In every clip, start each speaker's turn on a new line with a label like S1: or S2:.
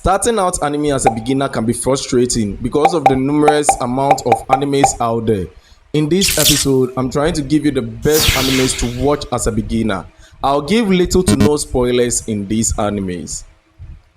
S1: Starting out anime as a beginner can be frustrating because of the numerous amount of animes out there. In this episode, I'm trying to give you the best animes to watch as a beginner. I'll give little to no spoilers in these animes.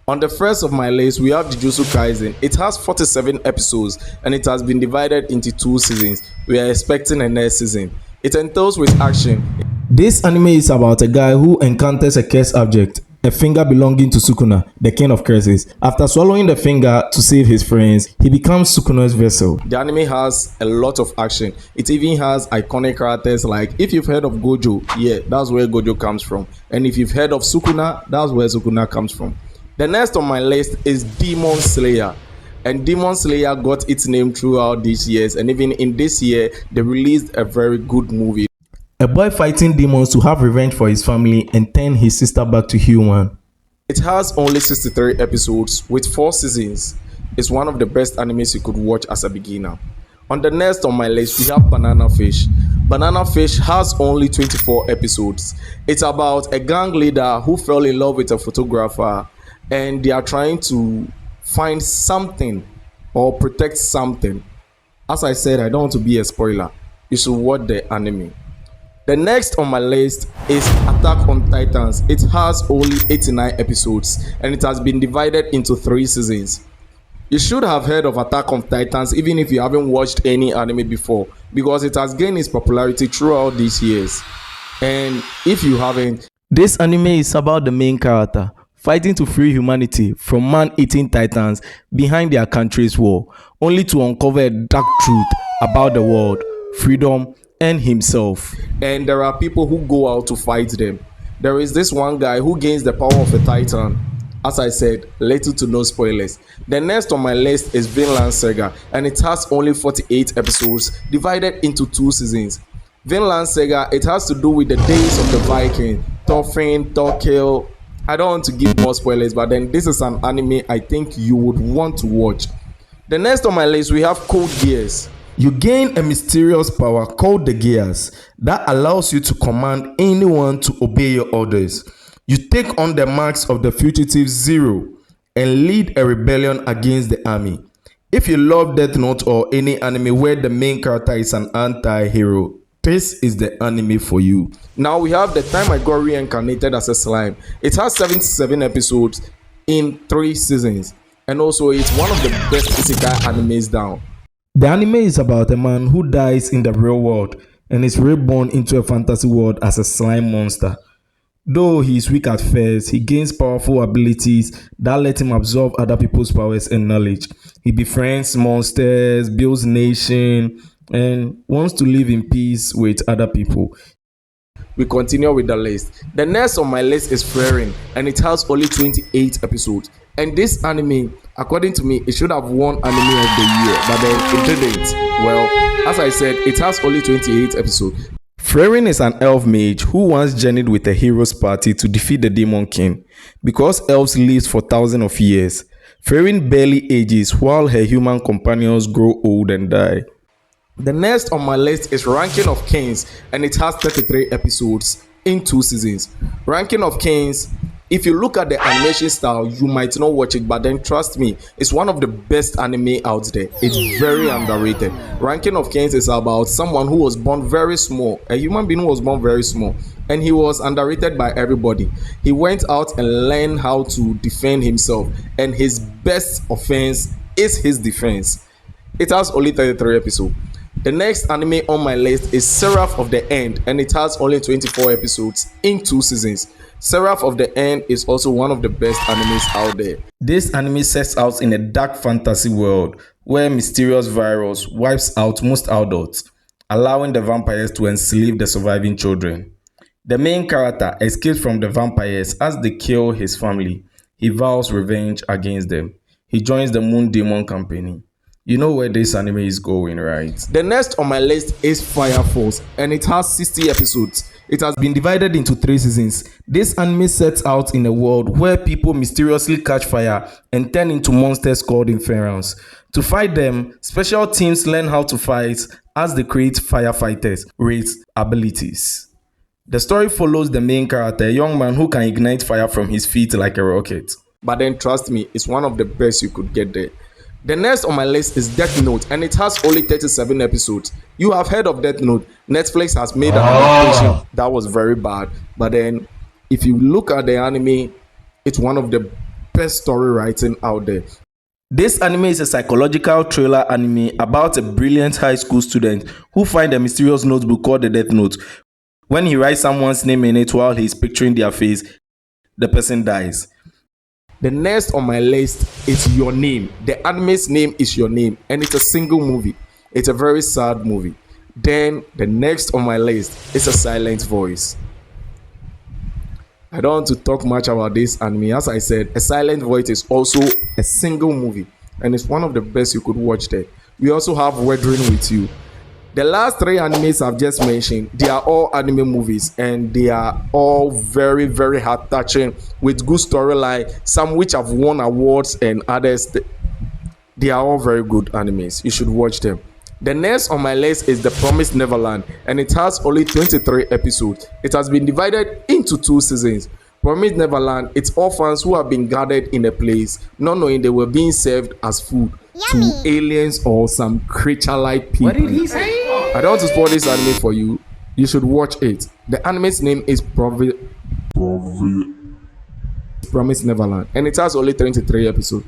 S1: On the first of my list, we have Jujutsu Kaisen. It has 47 episodes and it has been divided into two seasons. We are expecting a next season. It entails with action. This anime is about a guy who encounters a cursed object, a finger belonging to Sukuna, the king of curses. After swallowing the finger to save his friends, he becomes Sukuna's vessel. The anime has a lot of action. It even has iconic characters like, if you've heard of Gojo, yeah, that's where Gojo comes from. And if you've heard of Sukuna, that's where Sukuna comes from. The next on my list is Demon Slayer. And Demon Slayer got its name throughout these years, and even in this year, they released a very good movie. A boy fighting demons to have revenge for his family and turn his sister back to human. It has only 63 episodes with 4 seasons. It's one of the best animes you could watch as a beginner. On the next on my list, we have Banana Fish. Banana Fish has only 24 episodes. It's about a gang leader who fell in love with a photographer, and they are trying to find something or protect something. As I said, I don't want to be a spoiler. You should watch the anime. The next on my list is Attack on Titans. It has only 89 episodes and it has been divided into 3 seasons. You should have heard of Attack on Titans even if you haven't watched any anime before, because it has gained its popularity throughout these years. And if you haven't, this anime is about the main character fighting to free humanity from man-eating titans behind their country's war, only to uncover a dark truth about the world, freedom, and himself. And there are people who go out to fight them. There is this one guy who gains the power of a titan. As I said, little to no spoilers. The next on my list is Vinland Saga, and it has only 48 episodes divided into 2 seasons. Vinland Saga, it has to do with the days of the Viking, Thorfinn, Thorkel. I don't want to give more spoilers, but then this is an anime I think you would want to watch. The next on my list, we have Code Geass. You gain a mysterious power called the Geass that allows you to command anyone to obey your orders. You take on the marks of the fugitive Zero and lead a rebellion against the army. If you love Death Note or any anime where the main character is an anti-hero, this is the anime for you. Now we have The Time I Got Reincarnated as a Slime. It has 77 episodes in 3 seasons. And also it's one of the best isekai animes down. The anime is about a man who dies in the real world and is reborn into a fantasy world as a slime monster. Though he is weak at first, he gains powerful abilities that let him absorb other people's powers and knowledge. He befriends monsters, builds nations, and wants to live in peace with other people. We continue with the list. The next on my list is Frieren, and it has only 28 episodes. And this anime, according to me, it should have won Anime of the Year, but then it didn't. Well, as I said, it has only 28 episodes. Frieren is an elf mage who once journeyed with a hero's party to defeat the Demon King. Because elves live for thousands of years, Frieren barely ages while her human companions grow old and die. The next on my list is Ranking of Kings, and it has 33 episodes in 2 seasons. Ranking of Kings, if you look at the animation style, you might not watch it, but then trust me, it's one of the best anime out there. It's very underrated. Ranking of Kings is about someone who was born very small, a human being who was born very small, and he was underrated by everybody. He went out and learned how to defend himself, and his best offense is his defense. It has only 33 episodes. The next anime on my list is Seraph of the End, and it has only 24 episodes in 2 seasons. Seraph of the End is also one of the best animes out there. This anime sets out in a dark fantasy world where a mysterious virus wipes out most adults, allowing the vampires to enslave the surviving children. The main character escapes from the vampires as they kill his family. He vows revenge against them. He joins the Moon Demon Company. You know where this anime is going, right? The next on my list is Fire Force, and it has 60 episodes. It has been divided into 3 seasons. This anime sets out in a world where people mysteriously catch fire and turn into monsters called Infernos. To fight them, special teams learn how to fight as they create firefighters with abilities. The story follows the main character, a young man who can ignite fire from his feet like a rocket. but then trust me, it's one of the best you could get there. The next on my list is Death Note, and it has only 37 episodes. You have heard of Death Note. Netflix has made an adaptation that was very bad, but then if you look at the anime, it's one of the best story writing out there. This anime is a psychological thriller anime about a brilliant high school student who finds a mysterious notebook called the Death Note. When he writes someone's name in it while he's picturing their face, the person dies. The next on my list is Your Name. The anime's name is Your Name, and it's a single movie. It's a very sad movie. Then the next on my list is A Silent Voice. I don't want to talk much about this anime. As I said, A Silent Voice is also a single movie, and it's one of the best you could watch there. We also have Weathering with You. The last three animes I've just mentioned, they are all anime movies, and they are all very, very heart touching with good storyline, some which have won awards and others. They are all very good animes. You should watch them. The next on my list is The Promised Neverland, and it has only 23 episodes. It has been divided into 2 seasons. Promised Neverland, it's orphans who have been gathered in a place, not knowing they were being served as food to aliens or some creature-like people. What did he say? I don't want to spoil this anime for you. You should watch it. The anime's name is Promised Neverland, and it has only 23 episodes.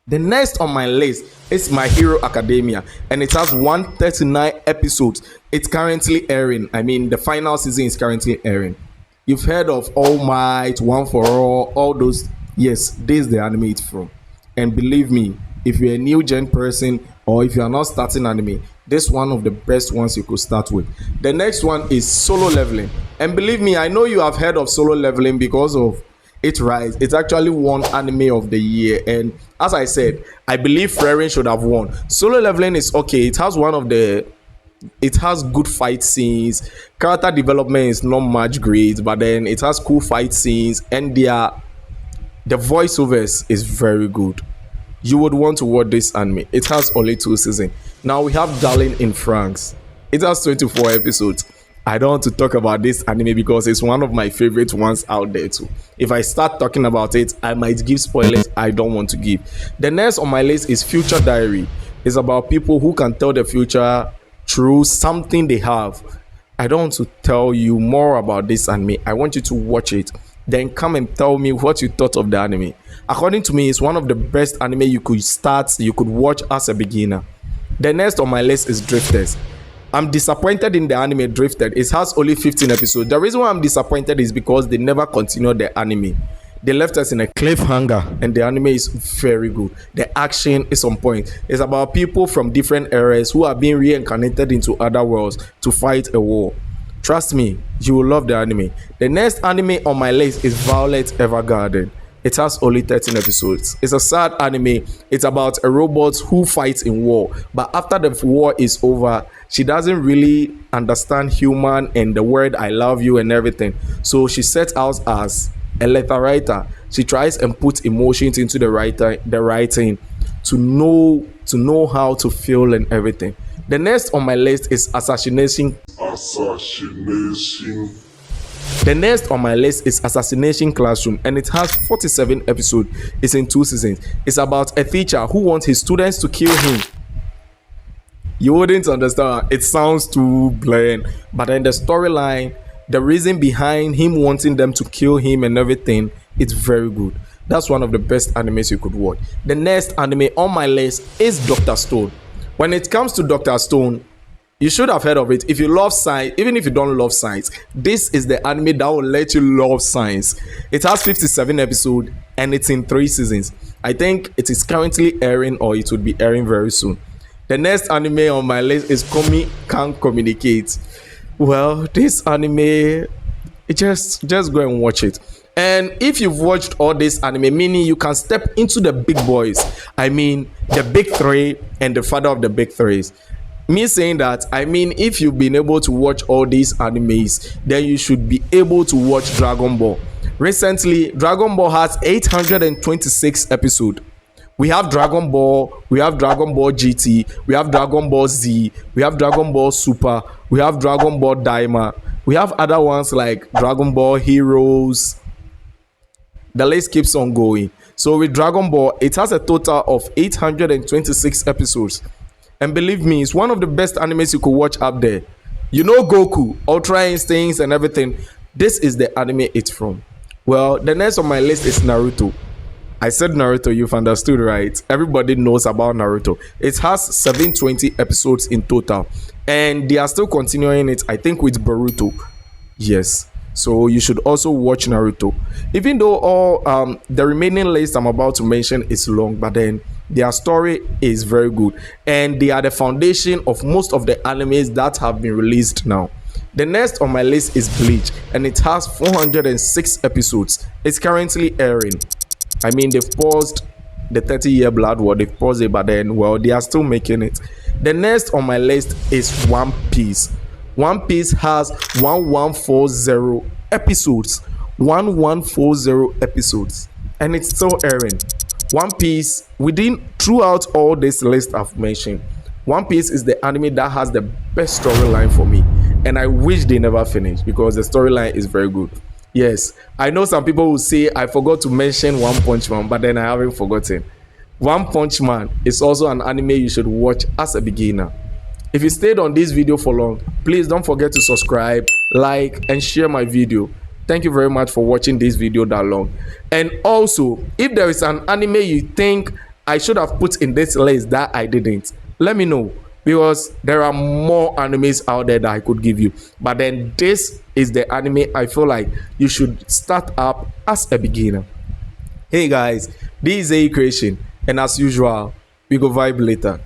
S1: The next on my list is My Hero Academia, and it has 139 episodes. It's currently airing. I mean, the final season is currently airing. You've heard of All Might, One for all those. Yes, this is the anime it's from. And believe me, if you're a new gen person or if you are not starting anime, this is one of the best ones you could start with. The next one is Solo Leveling. And believe me, I know you have heard of Solo Leveling because of its rise. It's actually won anime of the year, and as I said, I believe Frieren should have won. Solo Leveling is okay. It has good fight scenes. Character development is not much great, but then it has cool fight scenes, and the voiceovers is very good. You would want to watch this anime. It has only 2 seasons. Now we have Darling in France. It has 24 episodes. I don't want to talk about this anime because it's one of my favorite ones out there too. If I start talking about it, I might give spoilers I don't want to give. The next on my list is Future Diary. It's about people who can tell the future through something they have. I don't want to tell you more about this anime. I want you to watch it. Then come and tell me what you thought of the anime. According to me, it's one of the best anime you could watch as a beginner. The next on my list is Drifters. I'm disappointed in the anime Drifted. It has only 15 episodes. The reason why I'm disappointed is because they never continued the anime. They left us in a cliffhanger, and the anime is very good. The action is on point. It's about people from different eras who are being reincarnated into other worlds to fight a war. Trust me, you will love the anime. The next anime on my list is Violet Evergarden. It has only 13 episodes. It's a sad anime. It's about a robot who fights in war. But after the war is over, she doesn't really understand human and the word I love you and everything. So she sets out as a letter writer. She tries and puts emotions into the writing to know how to feel and everything. The next on my list is Assassination Classroom, and it has 47 episodes. It's in 2 seasons. It's about a teacher who wants his students to kill him. You wouldn't understand. It sounds too bland, but then the storyline, the reason behind him wanting them to kill him and everything, it's very good. That's one of the best animes you could watch. The next anime on my list is Dr. Stone. When it comes to Dr. Stone, you should have heard of it. If you love science, even if you don't love science, this is the anime that will let you love science. It has 57 episodes and it's in 3 seasons. I think it is currently airing, or it will be airing very soon. The next anime on my list is Komi Can't Communicate. Well, this anime, just go and watch it. And if you've watched all this anime, meaning you can step into the big boys. I mean, the big 3 and the father of the big 3s. Me saying that, I mean, if you've been able to watch all these animes, then you should be able to watch Dragon Ball. Recently, Dragon Ball has 826 episodes. We have Dragon Ball, we have Dragon Ball GT, we have Dragon Ball Z, we have Dragon Ball Super, we have Dragon Ball Daima, we have other ones like Dragon Ball Heroes. The list keeps on going. So with Dragon Ball, it has a total of 826 episodes. And believe me, it's one of the best animes you could watch up there. You know Goku, Ultra Instincts and everything. This is the anime it's from. Well, the next on my list is Naruto. I said Naruto, you've understood, right? Everybody knows about Naruto. It has 720 episodes in total. And they are still continuing it, I think, with Boruto. Yes. So you should also watch Naruto. Even though all the remaining list I'm about to mention is long, but then their story is very good. And they are the foundation of most of the animes that have been released now. The next on my list is Bleach, and it has 406 episodes. It's currently airing. I mean, they've paused the 30-year Blood War, they've paused it, but then, well, they are still making it. The next on my list is One Piece. One Piece has 1140 episodes. 1140 episodes. And it's still airing. One Piece, throughout all this list I've mentioned, One Piece is the anime that has the best storyline for me. And I wish they never finish because the storyline is very good. Yes, I know some people will say I forgot to mention One Punch Man, but then I haven't forgotten. One Punch Man is also an anime you should watch as a beginner. If you stayed on this video for long, please don't forget to subscribe, like, and share my video. Thank you very much for watching this video that long. And also, if there is an anime you think I should have put in this list that I didn't, let me know. Because there are more animes out there that I could give you. But then this is the anime I feel like you should start up as a beginner. Hey guys, this is A Creation. And as usual, we go vibe later.